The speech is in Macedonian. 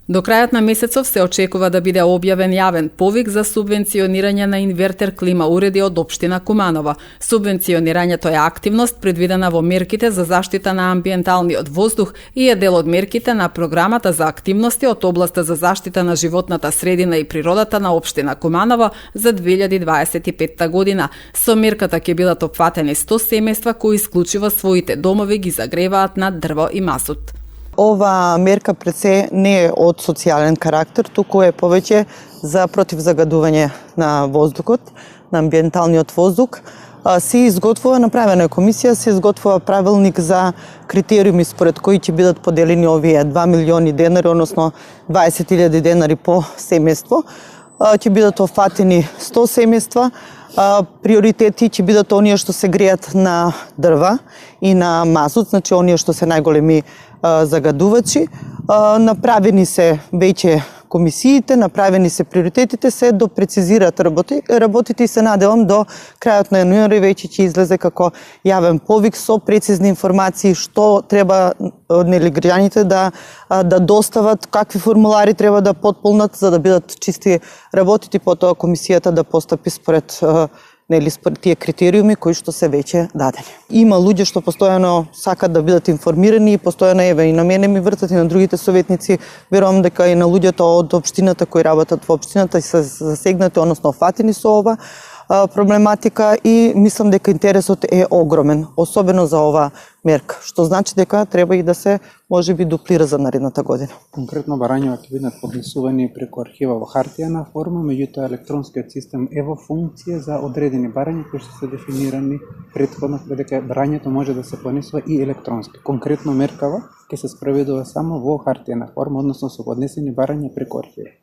До крајот на месецов се очекува да биде објавен јавен повик за субвенционирање на инвертер клима уреди од општина Куманово. Субвенционирањето е активност предвидена во мерките за заштита на амбиенталниот воздух и е дел од мерките на програмата за активности од областа за заштита на животната средина и природата на општина Куманово за 2025 година. Со мерката ќе бидат опфатени 100 семејства кои исклучиво своите домови ги загреваат на дрво и мазут. Ова мерка пред се не е од социјален карактер, туку е повеќе за против загадување на воздухот, на амбиенталниот воздух. Се изготвува, направена е комисија, се изготвува правилник за критериуми според кои ќе бидат поделени овие 2 милиони денари, односно 20.000 денари по семејство. Ќе бидат офатени 100 семејства. Приоритети ќе бидат оние што се греат на дрва и на мазут, значи оние што се најголеми загадувачи. Направени се веќе комисиите, направени се приоритетите, се допрецизираат работите и се надевам до крајот на јануари веќе ќе излезе како јавен повик со прецизни информации што треба граѓаните да достават, какви формулари треба да потполнат за да бидат чисти работите, потоа комисијата да постапи според според тие критериуми кои што се веќе дадени. Има луѓе што постојано сакат да бидат информирани и постојано и на мене ми вртат и на другите советници. Верувам дека и на луѓето од општината кои работат во општината се засегнати, односно фатени со ова проблематика и мислам дека интересот е огромен, особено за ова мерка, што значи дека треба и да се можеби дуплира за наредната година. Конкретно барањата ќе бидат поднесувани преку архива во хартијана форма, меѓутоа електронскиот систем е во функција за одредени барања кои што се дефинирани претходно, дека барањето може да се поднесува и електронски. Конкретно меркава ќе се спроведува само во хартијана форма, односно со поднесени барања преку архива.